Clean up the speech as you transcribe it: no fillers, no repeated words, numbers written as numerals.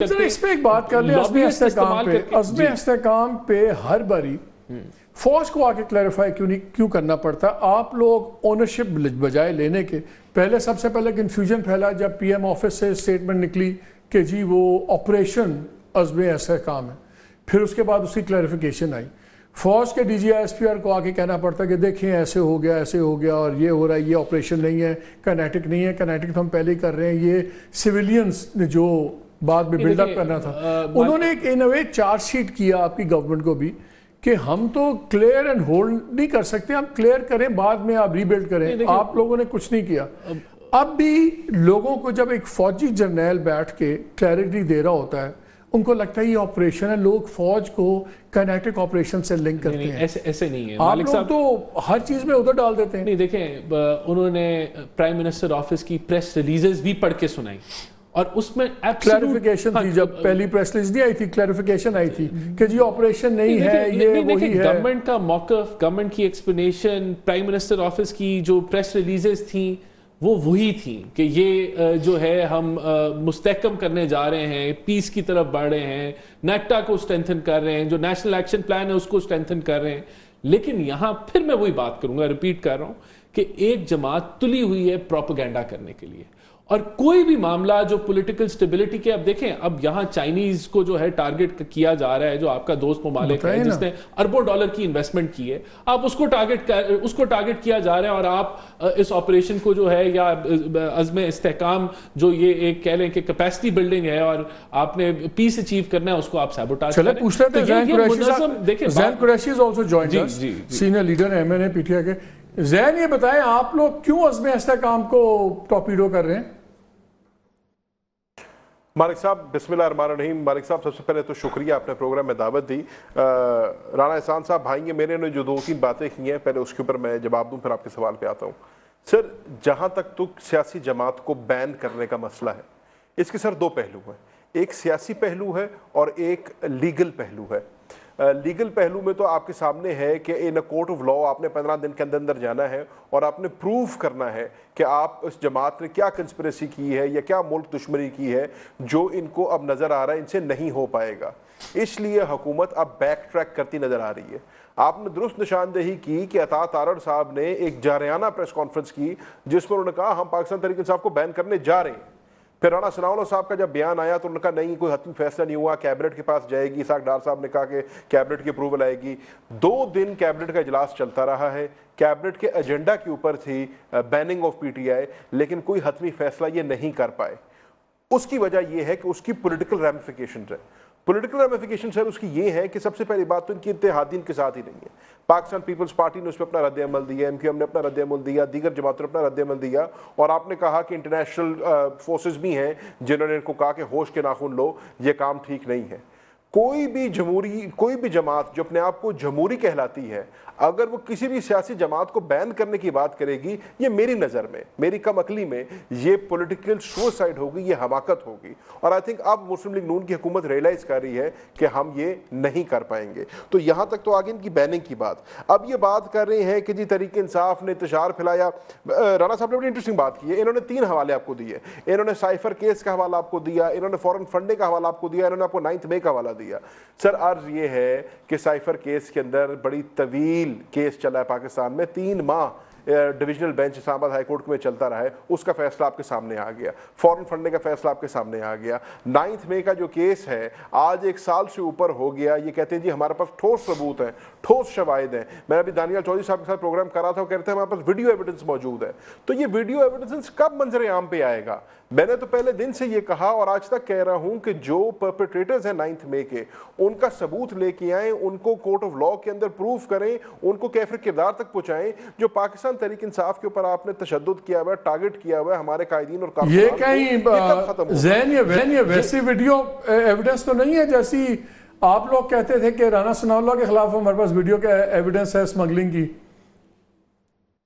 اس پہ ایک بات کر لیں عزم استحکام پہ ہر باری فوج کو آ کے کلیریفائی کیوں کرنا پڑتا ہے؟ آپ لوگ اونرشپ بجائے لینے کے پہلے سب سے پہلے کنفیوژن پھیلا جب پی ایم آفس سے اسٹیٹمنٹ نکلی کہ جی وہ آپریشن عزم استحکام ہے، پھر اس کے بعد اس کی کلیریفیکیشن آئی، فوج کے D G I S P R کو آ کے کہنا پڑتا ہے کہ دیکھیں ایسے ہو گیا اور یہ ہو رہا ہے، یہ آپریشن نہیں ہے، کینیٹک نہیں ہے، کینیٹک تو ہم پہلے ہی کر رہے ہیں، یہ سویلینز نے جو بعد میں بلڈ اپ کرنا تھا، انہوں نے ایک ان اے وے چارج شیٹ کیا آپ کی گورنمنٹ کو بھی کہ ہم تو کلیئر اینڈ ہولڈ نہیں کر سکتے، ہم کلیئر کریں بعد میں آپ ری بلڈ کریں، آپ لوگوں نے کچھ نہیں کیا۔ اب بھی لوگوں کو جب ایک فوجی جرنیل بیٹھ کے کلیئرٹی دے رہا ہوتا ہے، ان کو لگتا ہے یہ آپریشن ہے، لوگ فوج کو کینیٹک آپریشن سے لنک کرتے ہیں۔ ایسے نہیں ہے، آپ لوگ تو ہر چیز میں ادھر ڈال دیتے ہیں۔ نہیں دیکھیں، انہوں نے پرائم منسٹر آفس کی پریس ریلیزز بھی پڑھ کے سنائی اور اس میں کلیریفیکیشن تھی، جب پہلی پریس ریلیز نہیں آئی تھی کلیریفیکیشن آئی تھی کہ جی آپریشن نہیں ہے، یہ وہی ہے۔ گورنمنٹ کا موقف، گورنمنٹ کی ایکسپلینیشن، پرائم منسٹر آفس کی جو پریس ریلیزز تھیں وہ وہی تھیں کہ یہ جو ہے ہم مستحکم کرنے جا رہے ہیں، پیس کی طرف بڑھ رہے ہیں، نیٹا کو اسٹرینتھن کر رہے ہیں، جو نیشنل ایکشن پلان ہے اس کو اسٹرینتھن کر رہے ہیں۔ لیکن یہاں پھر میں وہی بات کروں گا، ریپیٹ کر رہا ہوں کہ ایک جماعت تلی ہوئی ہے پروپیگنڈا کرنے کے لیے، اور کوئی بھی معاملہ جو پولیٹیکل سٹیبلٹی کے، اب دیکھیں اب یہاں چائنیز کو جو ہے ٹارگٹ کیا جا رہا ہے، جو آپ کا دوست ممالک ہے جس نے اربوں ڈالر کی انویسٹمنٹ کی ہے، آپ اس کو ٹارگٹ کیا جا رہا ہے، اور آپ اس آپریشن کو جو ہے یا عزم استحکام جو یہ ایک کہہ لیں کہ کیپیسٹی بلڈنگ ہے اور آپ نے پیس اچیو کرنا ہے، اس کو آپ سیبوٹاج کریں۔ چلے پوچھ لیتے ہیں، Zain Qureshi is also joined us, senior leader ہیں M N A P T I کے۔ زین یہ بتائیں آپ لوگ کیوں عزم استحکام کو ٹاپیڈو کر رہے ہیں؟ مالک صاحب بسم اللہ الرحمن الرحیم۔ مالک صاحب سب سے پہلے تو شکریہ، آپ نے پروگرام میں دعوت دی۔ رانا احسان صاحب بھائی میرے نے جو 2-3 باتیں کی ہیں، پہلے اس کے اوپر میں جواب دوں، پھر آپ کے سوال پہ آتا ہوں۔ سر جہاں تک تو سیاسی جماعت کو بین کرنے کا مسئلہ ہے، اس کے سر 2 پہلو ہیں، ایک سیاسی پہلو ہے اور ایک لیگل پہلو ہے۔ لیگل پہلو میں تو آپ کے سامنے ہے کہ ان کورٹ آف لا آپ نے 15 دن کے اندر جانا ہے اور آپ نے پروف کرنا ہے کہ آپ اس جماعت نے کیا کنسپریسی کی ہے یا کیا ملک دشمنی کی ہے جو ان کو اب نظر آ رہا ہے ان سے نہیں ہو پائے گا۔ اس لیے حکومت اب بیک ٹریک کرتی نظر آ رہی ہے۔ آپ نے درست نشاندہی کی کہ عطا تارڑ صاحب نے ایک جارحانہ پریس کانفرنس کی جس میں انہوں نے کہا ہم پاکستان تحریک انصاف کو بین کرنے جا رہے ہیں۔ پھر رانا ثناء اللہ صاحب کا جب بیان آیا تو انہوں نے کہا نہیں کوئی حتمی فیصلہ نہیں ہوا، کیبنٹ کے پاس جائے گی۔ اسحاق ڈار صاحب نے کہا کہ کیبنٹ کی اپروول آئے گی۔ 2 دن کیبنٹ کا اجلاس چلتا رہا ہے، کیبنٹ کے ایجنڈا کے اوپر تھی بیننگ آف پی ٹی آئی، لیکن کوئی حتمی فیصلہ یہ نہیں کر پائے۔ اس کی وجہ یہ ہے کہ اس کی پولیٹیکل ریمیفیکیشنز ہے۔ پولیٹیکل ریمیفیکیشن سر اس کی یہ ہے کہ سب سے پہلی بات تو ان کی اتحادی ان کے ساتھ ہی نہیں ہے۔ پاکستان پیپلز پارٹی نے اس پہ اپنا رد عمل دیا، ایم کیو ایم نے اپنا رد عمل دیا، دیگر جماعتوں نے اپنا رد عمل دیا، اور آپ نے کہا کہ انٹرنیشنل فورسز بھی ہیں جنہوں نے ان کو کہا کہ ہوش کے ناخن لو، یہ کام ٹھیک نہیں ہے۔ کوئی بھی جماعت جو اپنے آپ کو جمہوری کہلاتی ہے، اگر وہ کسی بھی سیاسی جماعت کو بین کرنے کی بات کرے گی، یہ میری نظر میں، میری کم عقلی میں یہ پولیٹیکل سوسائڈ ہوگی، یہ حماقت ہوگی، اور آئی تھنک اب مسلم لیگ نون کی حکومت ریئلائز کر رہی ہے کہ ہم یہ نہیں کر پائیں گے۔ تو یہاں تک تو آگے ان کی بیننگ کی بات۔ اب یہ بات کر رہے ہیں کہ جی تحریک انصاف نے انتشار پھیلایا۔ رانا صاحب نے بڑی انٹرسٹنگ بات کی ہے، انہوں نے 3 حوالے آپ کو دیے، انہوں نے سائفر کیس کا حوالہ آپ کو دیا، انہوں نے فورن فنڈنگ کا حوالہ آپ کو دیا، انہوں نے آپ کو 9 مئی کا حوالہ دیا۔ سر عرض یہ ہے کہ سائفر کیس کے اندر بڑی طویل کیس چلا ہے پاکستان میں، 3 ماہ ڈویژنل بینچ اسلام آباد ہائی کورٹ میں چلتا رہا ہے، اس کا فیصلہ آپ کے سامنے آ گیا، فورن فنڈنگ کا فیصلہ آپ کے سامنے آ گیا۔ 9 مئی کا جو کیس ہے آج 1 سال سے اوپر ہو گیا، یہ کہتے ہیں جی ہمارے پاس ٹھوس ثبوت ہیں، ٹھوس شواہد ہیں۔ میں ابھی دانیال چودھری صاحب کے ساتھ پروگرام کر رہا تھا، وہ کہتے ہیں ہمارے پاس ویڈیو ایویڈنس موجود ہے۔ تو یہ ویڈیو ایویڈنس کب منظر عام پہ آئے گا؟ میں نے تو پہلے دن سے یہ کہا اور آج تک کہہ رہا ہوں کہ جو پرپیٹریٹرز ہیں 9 مئی کے، ان کا ثبوت لے کے آئیں، ان کو کورٹ آف لا کے اندر پروف کریں، ان کو کیفر کردار تک پہنچائیں۔ جو پاکستان تحریک انصاف کے اوپر آپ نے تشدد کیا ہوا ہے، ٹارگٹ کیا ہوا ہے ہمارے قائدین اور کارکنان، یہ کہیں زین یہ ویسی ویڈیو ایویڈنس تو نہیں ہے جیسی آپ لوگ کہتے تھے کہ رانا ثناء اللہ کے خلاف ہمارے پاس ویڈیو کا ایویڈنس ہے اسمگلنگ کی؟